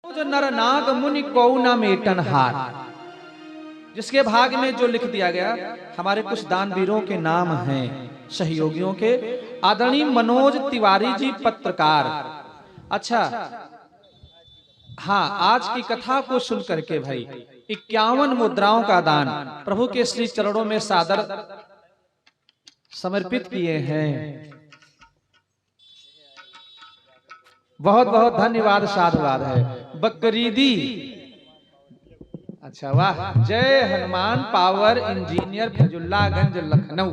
जो नर नाग मुनि को न मेटन हार, जिसके भाग में जो लिख दिया गया। हमारे कुछ दानवीरों के नाम हैं, सहयोगियों के। आदरणीय मनोज तिवारी जी पत्रकार। अच्छा हाँ, आज की कथा को सुन करके भाई 51 मुद्राओं का दान प्रभु के श्री चरणों में सादर समर्पित किए हैं। बहुत बहुत धन्यवाद, साधुवाद है। बकरीदी, अच्छा वाह। जय हनुमान पावर इंजीनियर फजुल्लागंज लखनऊ।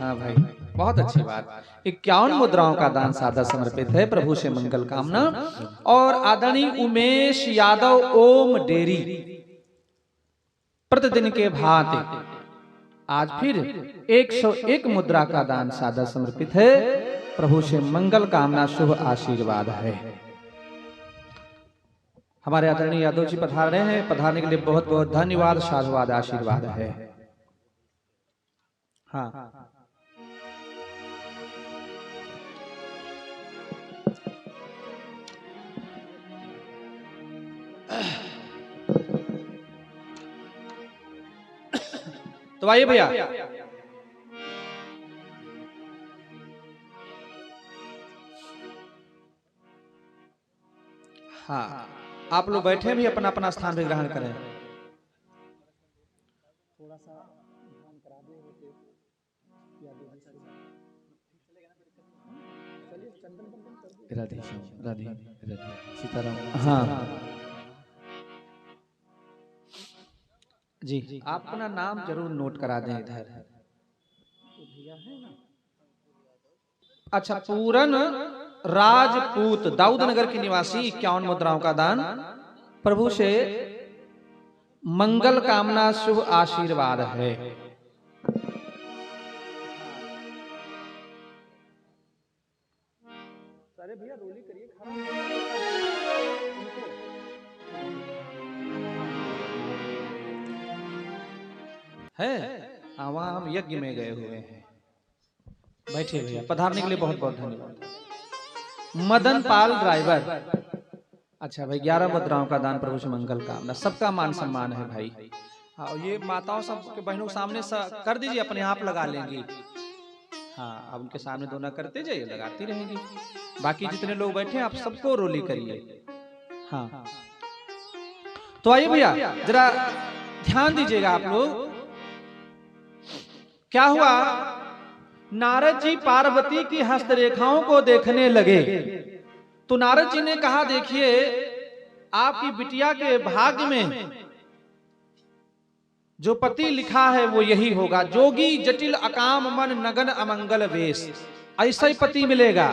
हाँ भाई, बहुत अच्छी बात। 51 मुद्राओं का दान सादर समर्पित है प्रभु से मंगल कामना। और आदरणीय उमेश यादव ओम डेरी प्रतिदिन के भांति आज फिर 101 मुद्रा का दान सादर समर्पित है प्रभु से मंगल कामना, शुभ आशीर्वाद है। हमारे आदरणीय यादव जी पधार रहे हैं, पधारने के लिए बहुत बहुत धन्यवाद, साधुवाद, आशीर्वाद है। हाँ तो आइए भैया, हाँ आप लोग बैठे भी अपना अपना स्थान भी ग्रहण करें। थोड़ा सा ध्यान करा दे राधे राधे राधे सीताराम। हाँ जी, आप अपना नाम जरूर नोट करा दें इधर। अच्छा, पूरन राजपूत दाऊद नगर के निवासी 51 मुद्राओं का दान प्रभु से मंगल कामना, शुभ आशीर्वाद है। अरे भैया रोली करिए, है वहां हम यज्ञ में गए हुए हैं। बैठे भैया, पधारने के लिए बहुत बहुत धन्यवाद। मदन पाल ड्राइवर। अच्छा भाई, 11 मुद्राओं का दान प्रभु से मंगल कामना। सबका मान सम्मान है भाई। हाँ, ये माताओं सब के बहनों के सामने कर दीजिए, अपने आप लगा लेंगी। हाँ, अब उनके सामने दोनों करते जाइए, लगाती रहेंगी। बाकी जितने लोग बैठे हैं आप सबको रोली करिए। हाँ तो आइए भैया, जरा ध्यान दीजिएगा आप लोग। क्या हुआ, नारद जी पार्वती की हस्तरेखाओं को देखने लगे तो नारद जी ने कहा, देखिए आपकी बिटिया के भाग्य में जो पति लिखा है वो यही होगा। जोगी जटिल अकाम मन नगन अमंगल वेश, ऐसा ही पति मिलेगा।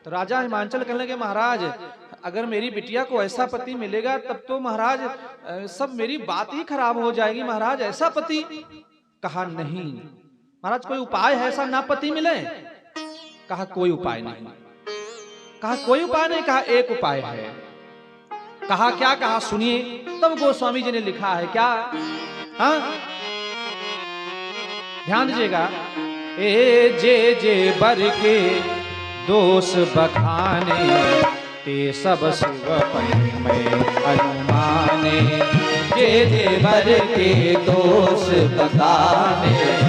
तो राजा हिमांचल कहने लगे, महाराज अगर मेरी बिटिया को ऐसा पति मिलेगा तब तो महाराज सब मेरी बात ही खराब हो जाएगी। महाराज ऐसा पति। कहा नहीं महाराज, कोई उपाय है ऐसा ना पति मिले? कहा कोई उपाय नहीं। कहा कोई उपाय नहीं? कहा एक उपाय है। कहा क्या? कहा सुनिए। तब गोस्वामी जी ने लिखा है क्या, हाँ ध्यान दीजिएगा। ए जे जे बर के दोष बखाने, ते सब शिव में अनुमाने। जे जे बर के दोष बखाने,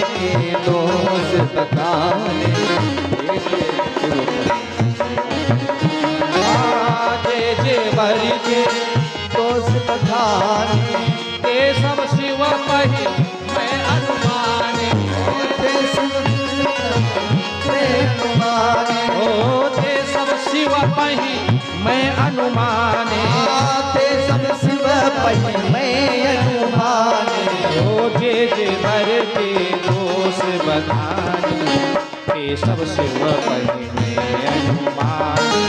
के दोष बखाने, जे जे बर के दोष बखाने, ते सब शिव पहि मैं अनुमाने। ते सब शिव पहि मैं अनुमाने। ते सब शिव पहि मैं अनुमाने। जे जे बर के दोष बखाने, ते सब शिव पहि मैं अनुमाने।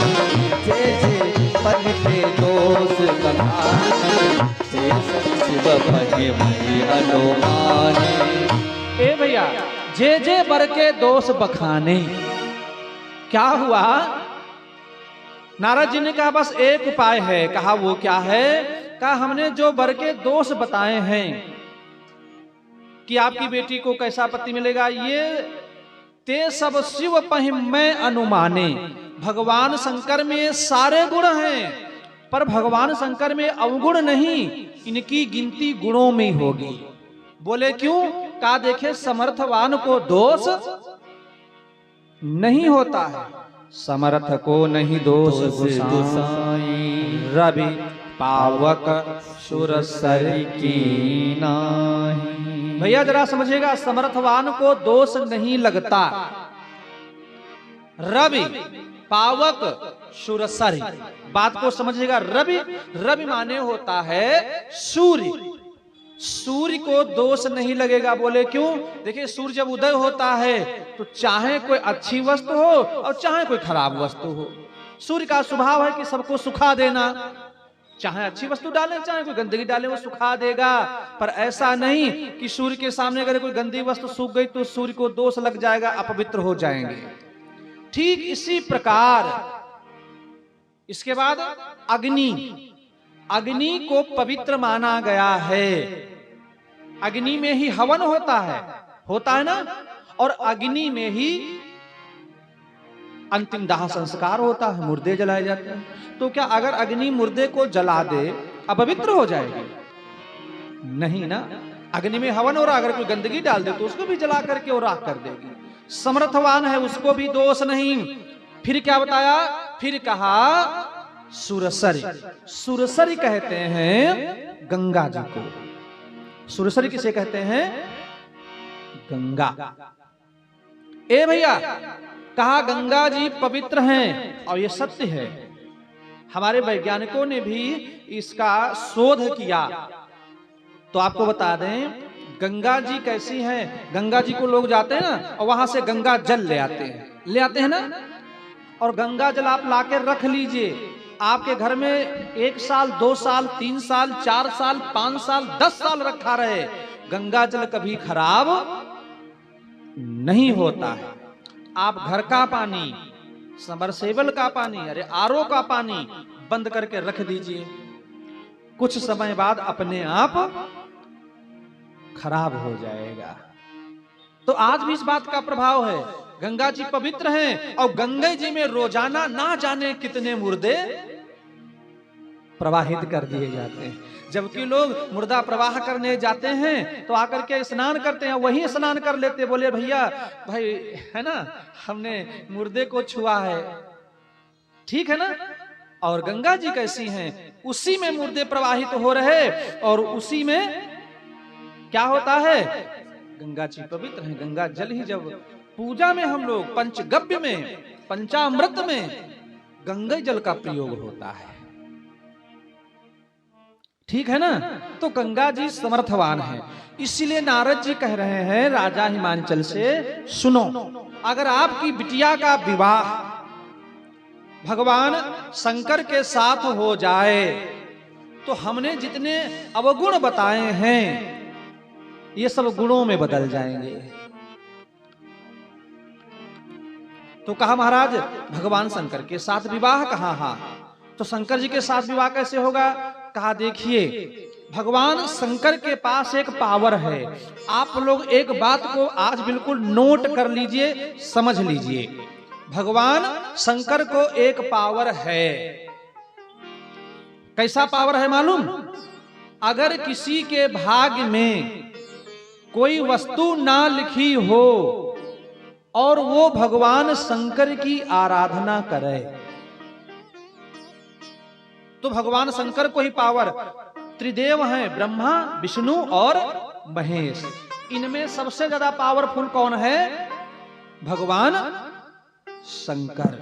जे जे बर के दोष बखाने, ते सब शिव पहि मैं अनुमाने। ए भैया, जे जे बर के दोष बखाने, क्या हुआ? नारद जी ने कहा बस एक उपाय है। कहा वो क्या है? कहा हमने जो बर के दोष बताए हैं कि आपकी बेटी को कैसा पति मिलेगा, ये ते सब शिव पहि मैं अनुमाने। भगवान शंकर में सारे गुण हैं, पर भगवान शंकर में अवगुण नहीं, इनकी गिनती गुणों में होगी। बोले क्यों? कहा देखे समर्थवान को दोष नहीं होता है, समर्थ को नहीं दोष गोसाई। रवि पावक सुरसर की नाही। भैया जरा समझिएगा, समर्थवान को दोष नहीं लगता। रवि पावक सुरसरी, बात को समझिएगा। रवि, रवि माने होता है सूर्य। सूर्य को दोष नहीं लगेगा। बोले क्यों? देखिए सूर्य जब उदय होता है तो चाहे कोई अच्छी वस्तु हो और चाहे कोई खराब वस्तु हो, सूर्य का स्वभाव है कि सबको सुखा देना। चाहे अच्छी वस्तु डालें चाहे कोई गंदगी डालें, वो सुखा देगा। पर ऐसा नहीं कि सूर्य के सामने अगर कोई गंदी वस्तु सूख गई तो सूर्य को दोष लग जाएगा, अपवित्र हो जाएंगे। ठीक इसी प्रकार इसके बाद अग्नि, अग्नि को पवित्र माना गया है। अग्नि में ही हवन होता है ना, और अग्नि में ही अंतिम दाह संस्कार होता है, मुर्दे जलाए जाते हैं। तो क्या अगर अग्नि मुर्दे को जला दे अपवित्र हो जाएगी? नहीं ना, अग्नि में हवन हो रहा, अगर कोई गंदगी डाल दे तो उसको भी जला करके और राख कर देगी। समर्थवान है, उसको भी दोष नहीं। फिर क्या बताया? फिर कहा सुरसरी। सुरसरी कहते हैं गंगा जी को। सुरसरी किसे कहते हैं? गंगा। ए भैया, कहा गंगा जी पवित्र हैं, और ये सत्य है। हमारे वैज्ञानिकों ने भी इसका शोध किया। तो आपको बता दें गंगा जी कैसी हैं। गंगा जी को लोग जाते हैं ना और वहां से गंगा जल ले आते हैं ना, और गंगा जल आप लाके रख लीजिए। आपके घर में 1 साल 2 साल 3 साल 4 साल 5 साल 10 साल रखा रहे, गंगा जल कभी खराब नहीं होता है। आप घर का पानी, सबमर्सिबल का पानी, अरे आरओ का पानी बंद करके रख दीजिए, कुछ समय बाद अपने आप खराब हो जाएगा। तो आज भी इस बात का प्रभाव है। गंगा जी पवित्र हैं, और गंगा जी में रोजाना ना जाने कितने मुर्दे प्रवाहित कर दिए जाते हैं। जबकि लोग मुर्दा प्रवाह करने जाते हैं तो आकर के स्नान करते हैं, वहीं स्नान कर लेते। बोले भैया भाई है ना, हमने मुर्दे को छुआ है, ठीक है ना। और गंगा जी कैसी हैं? उसी में मुर्दे प्रवाहित हो रहे, और उसी में क्या होता है? गंगा जी पवित्र हैं। गंगा जल ही जब पूजा में हम लोग पंचगव्य में, पंचामृत में गंगा जल का प्रयोग होता है, ठीक है ना। तो गंगा जी समर्थवान है। इसलिए नारद जी कह रहे हैं राजा हिमांचल से, सुनो, अगर आपकी बिटिया का विवाह भगवान शंकर के साथ हो जाए तो हमने जितने अवगुण बताए हैं ये सब गुणों में बदल जाएंगे। तो कहा महाराज भगवान शंकर के साथ विवाह कहा? हाँ, तो शंकर जी के साथ विवाह कैसे होगा? कहा देखिए भगवान शंकर के पास एक पावर है। आप लोग एक बात को आज बिल्कुल नोट कर लीजिए, समझ लीजिए। भगवान शंकर को एक पावर है। कैसा पावर है मालूम? अगर किसी के भाग्य में कोई वस्तु ना लिखी हो और वो भगवान शंकर की आराधना करे तो भगवान शंकर को ही पावर। त्रिदेव हैं, ब्रह्मा विष्णु और महेश। इनमें सबसे ज्यादा पावरफुल कौन है? भगवान शंकर।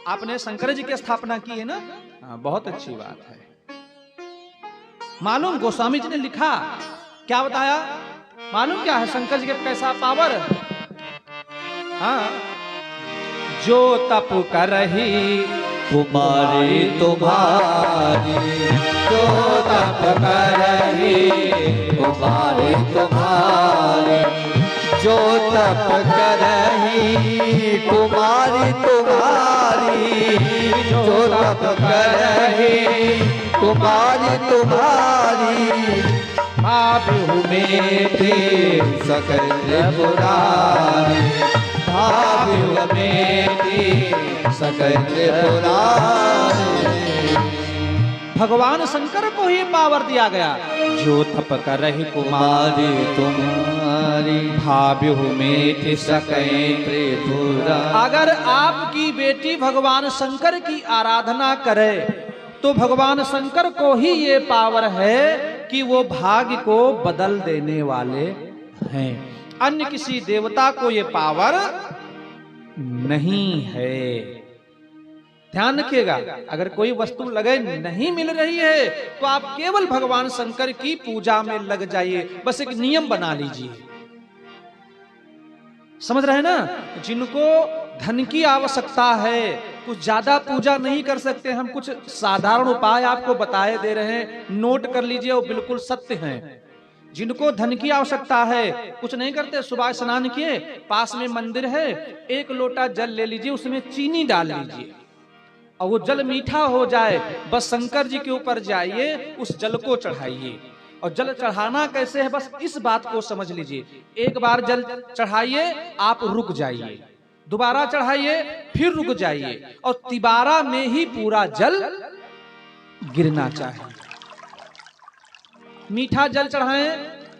आपने शंकर जी की स्थापना की है ना? हाँ, बहुत अच्छी बात है। मालूम गोस्वामी जी ने लिखा, क्या बताया मालूम क्या है शंकर जी के कैसा पावर? हाँ, जो तप करही कुमारी तुम्हारी, जो तप करही कुमारी तुम्हारी, जो तप करही कुमारी तुम्हारी, जो तप करही कुमारी तुम्हारी, भाव्यु में थे सकल त्रिपुरारी, भाव्यु में थे सकल त्रिपुरारी। भगवान शंकर को ही पावर दिया गया, जो तप कर रही कुमारी तुम्हारी, भाव्यु में थी सकल त्रिपुरारी। अगर आपकी बेटी भगवान शंकर की आराधना करे तो भगवान शंकर को ही ये पावर है कि वो भाग्य को बदल देने वाले हैं। अन्य किसी देवता को ये पावर नहीं है। ध्यान रखिएगा, अगर कोई वस्तु लगे नहीं मिल रही है तो आप केवल भगवान शंकर की पूजा में लग जाइए, बस एक नियम बना लीजिए। समझ रहे हैं ना? जिनको धन की आवश्यकता है, कुछ ज्यादा पूजा नहीं कर सकते, हम कुछ साधारण उपाय आपको बताए दे रहे हैं, नोट कर लीजिए, वो बिल्कुल सत्य हैं। जिनको धन की आवश्यकता है, कुछ नहीं करते, सुबह स्नान किए, पास में मंदिर है, एक लोटा जल ले लीजिए, उसमें चीनी डाल लीजिए और वो जल मीठा हो जाए, बस शंकर जी के ऊपर जाइए, उस जल को चढ़ाइए। और जल चढ़ाना कैसे है, बस इस बात को समझ लीजिए। एक बार जल चढ़ाइए, आप रुक जाइए, दोबारा चढ़ाइए, फिर रुक जाइए, और तिबारा में ही पूरा जल गिरना चाहिए। मीठा जल चढ़ाएं,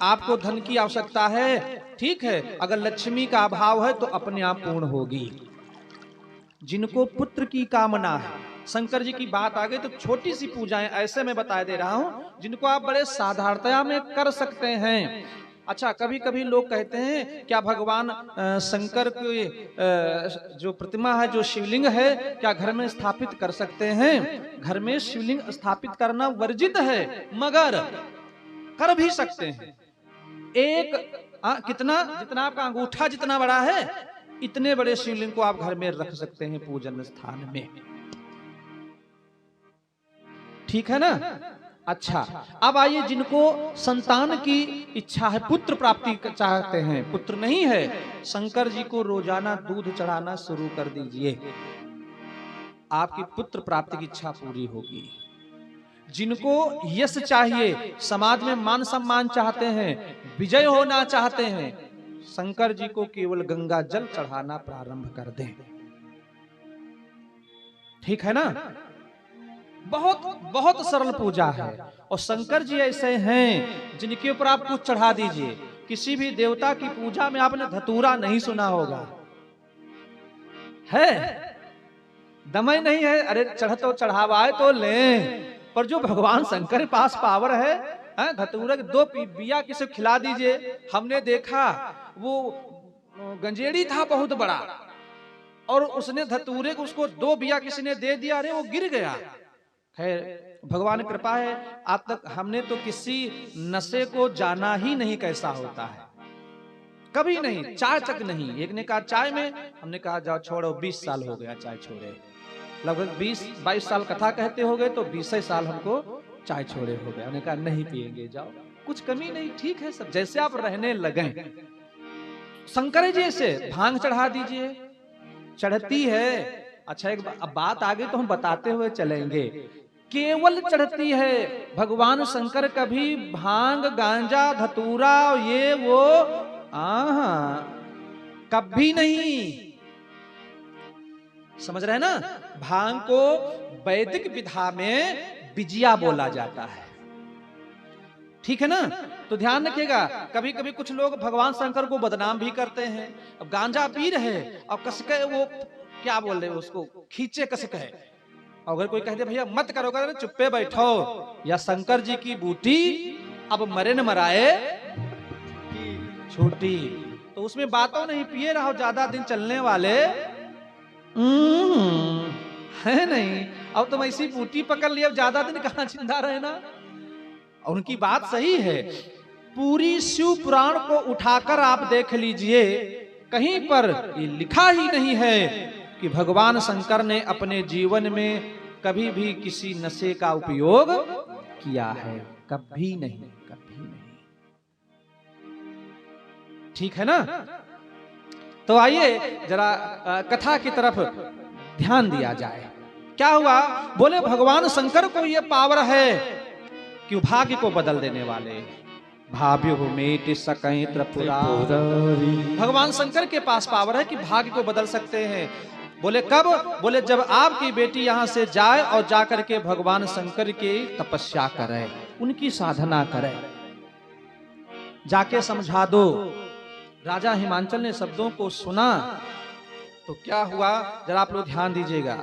आपको धन की आवश्यकता है, ठीक है, अगर लक्ष्मी का अभाव है तो अपने आप पूर्ण होगी। जिनको पुत्र की कामना है, शंकर जी की बात आ गई तो छोटी सी पूजाएं ऐसे मैं बता दे रहा हूं जिनको आप बड़े साधारणतया में कर सकते हैं। अच्छा, कभी कभी लोग कहते हैं क्या भगवान शंकर की जो प्रतिमा है, जो शिवलिंग है, क्या घर में स्थापित कर सकते हैं? घर में शिवलिंग स्थापित करना वर्जित है, मगर कर भी सकते हैं। कितना, जितना आपका अंगूठा जितना बड़ा है, इतने बड़े शिवलिंग को आप घर में रख सकते हैं पूजन स्थान में, ठीक है ना? अच्छा, अब आइए जिनको संतान की इच्छा है, पुत्र प्राप्ति चाहते हैं, पुत्र नहीं है, शंकर जी को रोजाना दूध चढ़ाना शुरू कर दीजिए, आपकी पुत्र प्राप्ति की इच्छा पूरी होगी। जिनको यश चाहिए, समाज में मान सम्मान चाहते हैं, विजय होना चाहते हैं, शंकर जी को केवल गंगा जल चढ़ाना प्रारंभ कर दें, ठीक है ना? बहुत बहुत सरल पूजा है, और शंकर जी ऐसे हैं जिनके ऊपर आप कुछ चढ़ा दीजिए। किसी भी देवता की पूजा में आपने धतूरा नहीं सुना होगा, है? दमय नहीं है, अरे चढ़तो चढ़ावाए तो लें, पर जो भगवान शंकर के पास पावर है, धतूरा के 2 बिया किसी को खिला दीजिए। हमने देखा वो गंजेड़ी था बहुत बड़ा, और उसने धतूरे को उसको 2 बिया किसी ने दे दिया, अरे वो गिर गया। खैर, भगवान कृपा है, आज तक हमने तो किसी नशे को जाना ही नहीं कैसा होता है, कभी नहीं, चाय तक नहीं। एक ने कहा चाय में, हमने कहा जाओ छोड़ो, 20 साल हो गया चाय छोड़े, लगभग 20-22 साल कथा कहते हो गए तो 20 साल हमको चाय छोड़े हो गए। हमने कहा नहीं पिएंगे, जाओ, कुछ कमी नहीं, ठीक है, सब जैसे आप रहने लगे। शंकर जी से भांग चढ़ा दीजिए, चढ़ती है। अच्छा, एक बात आगे तो हम बताते हुए चलेंगे, केवल चढ़ती है। भगवान शंकर कभी भांग, गांजा, धतूरा, ये वो कभी नहीं। समझ रहे हैं ना? भांग को वैदिक विधा में बिजिया बोला जाता है, ठीक है ना? तो ध्यान रखिएगा, कभी कभी कुछ लोग भगवान शंकर को बदनाम भी करते हैं। अब गांजा पी रहे और कसके वो क्या बोल रहे, उसको खींचे कसके है, अगर कोई कहते भैया मत करो, कर चुप्पे बैठो, या शंकर जी की बूटी अब मरे न मराए छोटी, तो उसमें बातों नहीं, पिए रहो, ज्यादा दिन चलने वाले है नहीं। अब तुम ऐसी बूटी पकड़ लिया, ज्यादा दिन कहां जिंदा रहना। उनकी बात सही है। पूरी शिव पुराण को उठाकर आप देख लीजिए, कहीं पर ये लिखा ही नहीं है कि भगवान शंकर ने अपने जीवन में कभी भी किसी नशे का उपयोग किया है, कभी नहीं, कभी नहीं, ठीक है ना? तो आइए जरा कथा की तरफ ध्यान दिया जाए। क्या हुआ? बोले भगवान शंकर को यह पावर है कि भाग्य को बदल देने वाले। भाव्यो मेट सकैं त्रिपुरारी। भगवान शंकर के पास पावर है कि भाग्य को बदल सकते हैं। बोले कब? बोले जब आपकी बेटी यहां से जाए और जाकर के भगवान शंकर की तपस्या करे, उनकी साधना करे। जाके समझा दो। राजा हिमांचल ने शब्दों को सुना तो क्या हुआ, जरा आप लोग ध्यान दीजिएगा।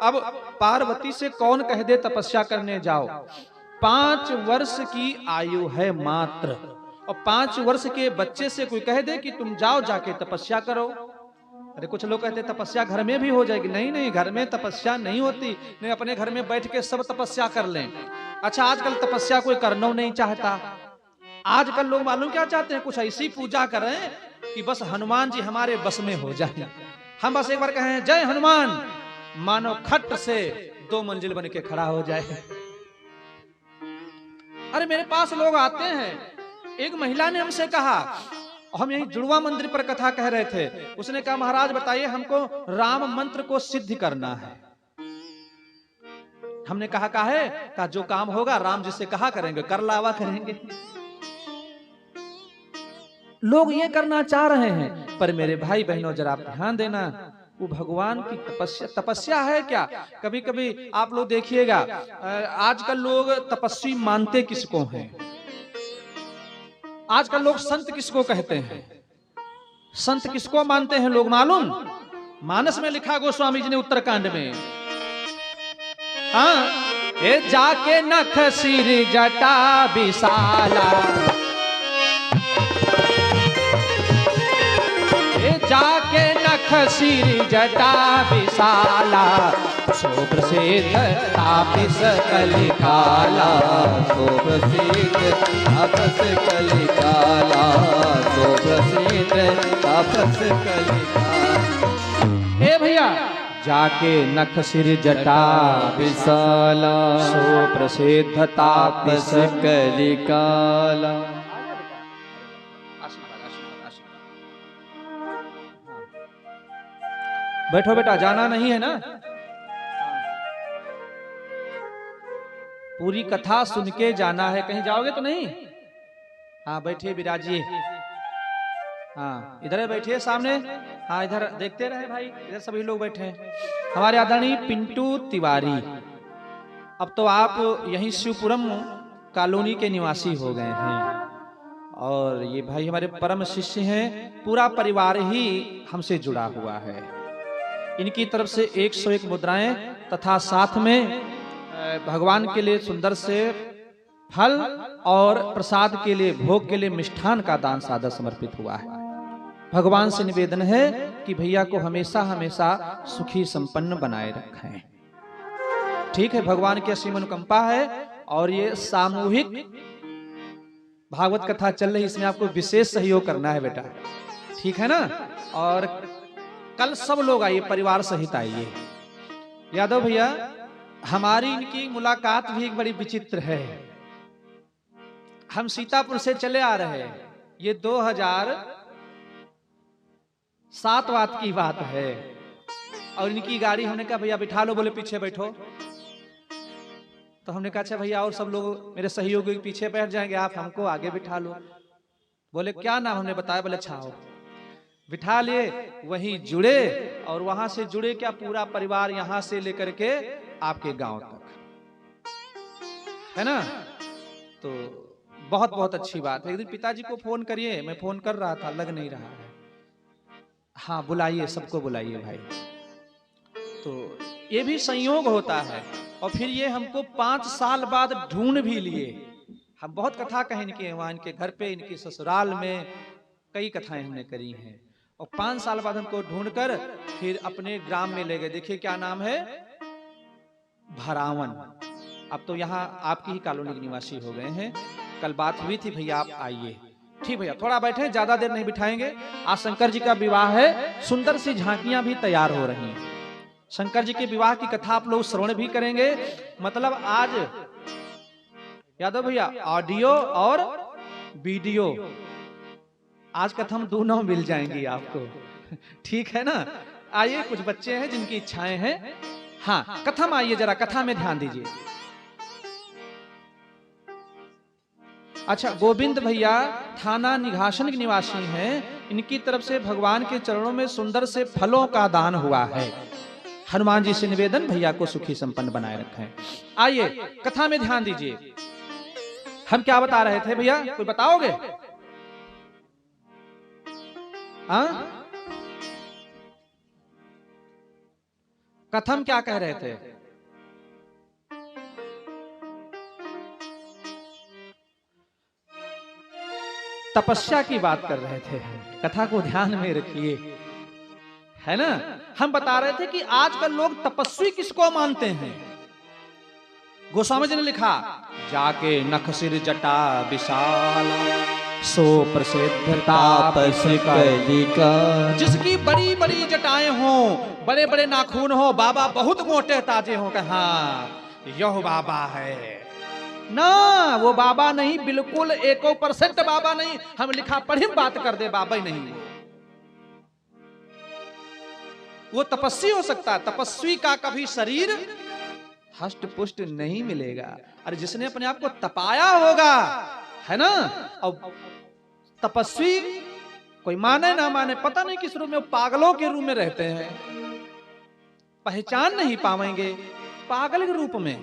अब पार्वती से कौन कह दे तपस्या करने जाओ? 5 वर्ष की आयु है मात्र, और 5 वर्ष के बच्चे से कोई कह दे कि तुम जाओ जाके तपस्या करो। अरे कुछ लोग कहते तपस्या घर में भी हो जाएगी। नहीं नहीं, घर में तपस्या नहीं होती। नहीं, अपने घर में बैठ के सब तपस्या कर लें। अच्छा, आजकल तपस्या कोई करना नहीं चाहता। आजकल लोग मालूम क्या चाहते हैं? कुछ ऐसी पूजा करें कि बस हनुमान जी हमारे बस में हो जाए। हम बस एक बार कहें जय हनुमान, मानो खट से 2 मंजिल बन के खड़ा हो जाए। अरे मेरे पास लोग आते हैं। एक महिला ने हमसे कहा, हम यही जुड़वा मंदिर पर कथा कह रहे थे, उसने कहा महाराज बताइए हमको राम मंत्र को सिद्ध करना है। हमने कहा काहे? कहा जो काम होगा राम जी से कहा करेंगे, कर लावा करेंगे। लोग ये करना चाह रहे हैं, पर मेरे भाई बहनों जरा आप ध्यान देना, वो भगवान की तपस्या है क्या? कभी कभी आप लोग देखिएगा, आजकल लोग तपस्वी मानते किसको हैं? आजकल लोग संत किसको कहते हैं? संत किसको मानते हैं लोग मालूम? मानस में लिखा गोस्वामी जी ने उत्तरकांड में, हाँ, ये जाके नख सिर जटा विशाला, जाके नख सिर जटा विशाला, सो प्रसिद्ध तापस कलिकाला, सो प्रसिद्ध तापस कलिकाला, सो प्रसिद्ध तापस कलिकाला। ए भैया, जाके नख सिर जटा विशाला, सो प्रसिद्ध तापस कलिकाला। बैठो बेटा, जाना नहीं है ना? पूरी कथा सुन के जाना है, कहीं जाओगे तो नहीं? हाँ बैठिए, विराजिए। हाँ इधर बैठिए सामने। हाँ इधर देखते रहे भाई, इधर सभी लोग बैठे हैं। हमारे आदरणीय पिंटू तिवारी, अब तो आप यहीं शिवपुरम कॉलोनी के निवासी हो गए हैं, और ये भाई हमारे परम शिष्य हैं। पूरा परिवार ही हमसे जुड़ा हुआ है। इनकी तरफ से 101 मुद्राएं तथा साथ में भगवान के लिए सुंदर से फल और प्रसाद के लिए, भोग के लिए मिष्ठान का दान सादर समर्पित हुआ है। भगवान से निवेदन है कि भैया को हमेशा हमेशा सुखी संपन्न बनाए रखें। ठीक है, भगवान की असीम अनुकंपा है। और ये सामूहिक भागवत कथा चल रही, इसमें आपको विशेष सहयोग करना है बेटा, ठीक है ना? और कल सब लोग आइए, परिवार सहित आइए। यादव भैया, हमारी इनकी मुलाकात भी एक बड़ी विचित्र है। हम सीतापुर से चले आ रहे हैं, ये 2007 वात की बात है, और इनकी गाड़ी, हमने कहा भैया बिठा लो, बोले पीछे बैठो। तो हमने कहा अच्छा भैया, और सब लोग मेरे सहयोगी पीछे बैठ जाएंगे, आप हमको आगे बिठा लो। बोले क्या नाम? हमने बताया। बोले अच्छा हो, बिठा लिए। वहीं जुड़े, और वहां से जुड़े क्या, पूरा परिवार यहां से लेकर के आपके गांव तक, है ना? तो बहुत बहुत अच्छी बात है। एक दिन पिताजी को फोन करिए, मैं फोन कर रहा था, लग नहीं रहा है। हाँ बुलाइए, सबको बुलाइए भाई। तो ये भी संयोग होता है। और फिर ये हमको 5 साल बाद ढूंढ भी लिए। हम बहुत कथा कहें इनके वहां, इनके घर पे, इनके ससुराल में कई कथाएं हमने करी हैं। और 5 साल बाद हमको ढूंढकर फिर अपने ग्राम में ले गए। देखिए क्या नाम है, भरावन। अब तो यहाँ आपकी ही कॉलोनी के निवासी हो गए हैं। कल बात हुई थी, भैया आप आइए। ठीक भैया, थोड़ा बैठे, ज्यादा देर नहीं बिठाएंगे। आज शंकर जी का विवाह है, सुंदर सी झांकियां भी तैयार हो रही हैं। शंकर जी के विवाह की कथा आप लोग श्रवण भी करेंगे। मतलब आज यादव भैया ऑडियो और वीडियो, आज कथा दोनों मिल जाएंगी आपको, ठीक है ना? आइए, कुछ बच्चे हैं जिनकी इच्छाएं हैं। हाँ कथा में आइए, जरा कथा में ध्यान दीजिए। अच्छा, गोविंद भैया थाना निघासन के निवासी हैं। इनकी तरफ से भगवान के चरणों में सुंदर से फलों का दान हुआ है। हनुमान जी से निवेदन, भैया को सुखी संपन्न बनाए रखें। आइए कथा में ध्यान दीजिए। हम क्या बता रहे थे भैया, कोई बताओगे? कथम क्या कह रहे थे? तपस्या की बात कर रहे थे। कथा को ध्यान में रखिए, है ना। हम बता रहे थे कि आजकल लोग तपस्वी किसको मानते हैं। गोस्वामी जी ने लिखा, जाके नख सिर जटा विशाल सो प्रसिद्ध तापस कलिका। जिसकी बड़ी बड़ी जटाएं हों, बड़े बड़े नाखून हो, बाबा बहुत मोटे ताजे हो, कहा यह बाबा है ना। वो बाबा नहीं, बिल्कुल 1% बाबा नहीं। हम लिखा पढ़ी बात कर दे, बाबा ही नहीं। वो तपस्वी हो सकता है। तपस्वी का कभी शरीर हष्ट पुष्ट नहीं मिलेगा। अरे जिसने अपने आप को तपाया होगा, है ना। और तपस्वी कोई माने ना माने, पता नहीं किस रूप में, पागलों के रूप में रहते हैं, पहचान नहीं पाएंगे, पागल के रूप में।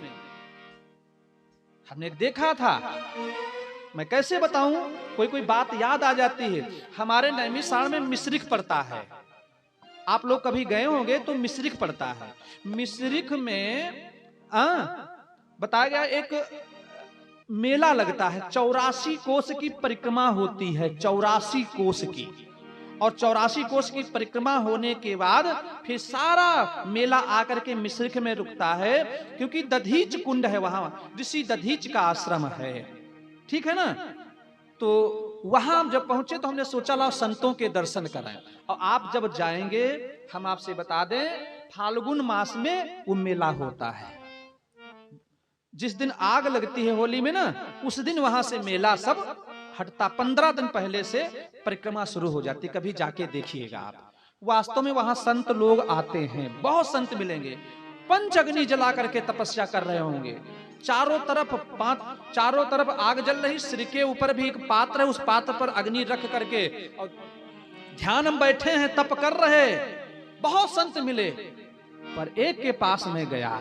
हमने देखा था, मैं कैसे बताऊं, कोई कोई बात याद आ जाती है। हमारे नैमिषारण्य में मिश्रिक पड़ता है। आप लोग कभी गए होंगे तो मिश्रिक पड़ता है। मिश्रिक में बताया गया एक मेला लगता है। 84 कोस की परिक्रमा होती है, 84 कोस की। और 84 कोस की परिक्रमा होने के बाद फिर सारा मेला आकर के मिश्रिक में रुकता है, क्योंकि दधीच कुंड है वहां, ऋषि दधीच का आश्रम है, ठीक है ना। तो वहां जब पहुंचे तो हमने सोचा ला संतों के दर्शन कराएं। और आप जब जाएंगे, हम आपसे बता दें, फाल्गुन मास में वो मेला होता है। जिस दिन आग लगती है होली में ना, उस दिन वहां से मेला सब हटता। 15 दिन पहले से परिक्रमा शुरू हो जाती। कभी जाके देखिएगा आप। वास्तव में वहां संत लोग आते हैं, बहुत संत मिलेंगे। पंच अग्नि जला करके तपस्या कर रहे होंगे। चारों तरफ आग जल रही। सिर के ऊपर भी एक पात्र है, उस पात्र पर अग्नि रख करके और ध्यान में बैठे हैं, तप कर रहे। बहुत संत मिले, पर एक के पास में गया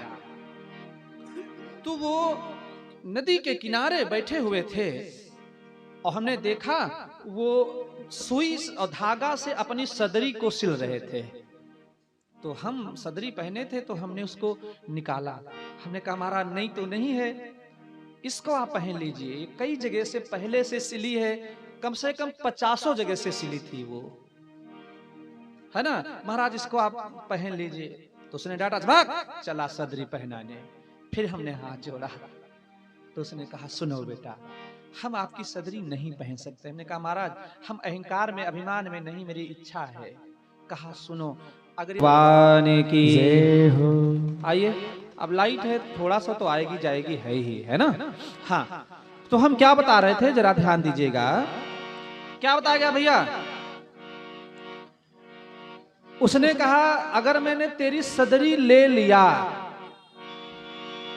तो वो नदी के किनारे बैठे हुए थे और हमने देखा वो सुई और धागा से अपनी सदरी को सिल रहे थे। तो हम सदरी पहने थे तो हमने उसको निकाला। हमने कहा हमारा नहीं तो नहीं है, इसको आप पहन लीजिए। कई जगह से पहले से सिली है, कम से कम 50 जगह से सिली थी वो, है ना। महाराज इसको आप पहन लीजिए। तो उसने डांटा, भाग चला सदरी पहनाने। फिर हमने हाथ जोड़ा तो उसने कहा, सुनो बेटा, हम आपकी सदरी नहीं पहन सकते। हमने कहा महाराज हम अहंकार में, अभिमान में नहीं, मेरी इच्छा है। कहा सुनो, अगर वाने की हो। आइए, अब लाइट है, थोड़ा सा तो आएगी जाएगी है ही, है ना। हाँ, तो हम क्या बता रहे थे, जरा ध्यान दीजिएगा। क्या बताया गया भैया? उसने कहा अगर मैंने तेरी सदरी ले लिया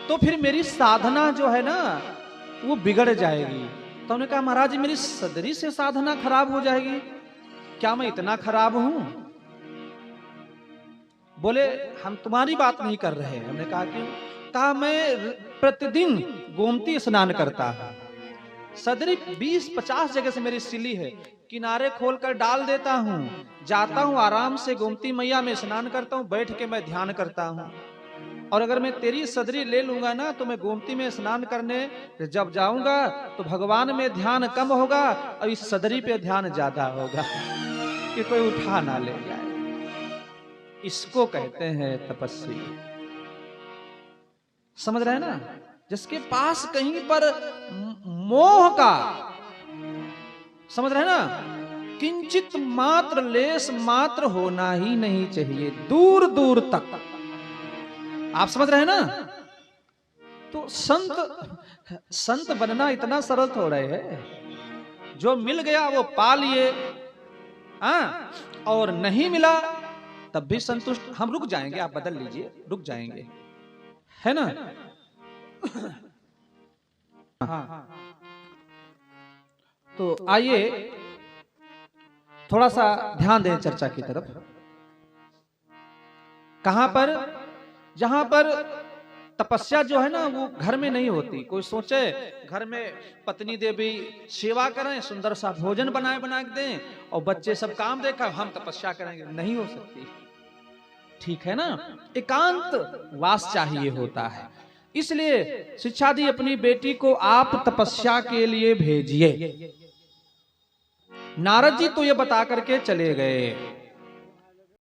तो फिर मेरी साधना जो है ना वो बिगड़ जाएगी। तो हमने कहा महाराज मेरी सदरी से साधना खराब हो जाएगी, क्या मैं इतना खराब हूं? बोले हम तुम्हारी बात नहीं कर रहे। हमने कहा कि कहा मैं प्रतिदिन गोमती स्नान करता हूं। सदरी 20-50 जगह से मेरी सिली है, किनारे खोलकर डाल देता हूं, जाता हूं आराम से गोमती मैया में स्नान करता हूं, बैठ के मैं ध्यान करता हूं। और अगर मैं तेरी सदरी ले लूंगा ना तो मैं गोमती में स्नान करने जब जाऊंगा तो भगवान में ध्यान कम होगा और इस सदरी पे ध्यान ज्यादा होगा कि कोई उठा ना ले जाए। इसको कहते हैं तपस्वी। समझ रहे हैं ना? जिसके पास कहीं पर मोह का, समझ रहे हैं ना, किंचित मात्र लेस मात्र होना ही नहीं चाहिए, दूर दूर तक। आप समझ रहे हैं ना? तो संत बनना इतना सरल थोड़ा है। जो मिल गया वो पा लिए, और नहीं मिला तब भी संतुष्ट। हम रुक जाएंगे, आप बदल लीजिए, रुक जाएंगे, है ना। हाँ, तो आइए थोड़ा सा ध्यान दें चर्चा की तरफ। कहां पर? जहां पर तपस्या जो है ना वो घर में नहीं होती। कोई सोचे घर में पत्नी देवी सेवा करें, सुंदर सा भोजन बनाए बना के दें और बच्चे सब काम देखा, हम तपस्या करेंगे, नहीं हो सकती। ठीक है ना, एकांत वास चाहिए होता है। इसलिए शिक्षा दी अपनी बेटी को आप तपस्या के लिए भेजिए। नारद जी तो ये बता करके चले गए।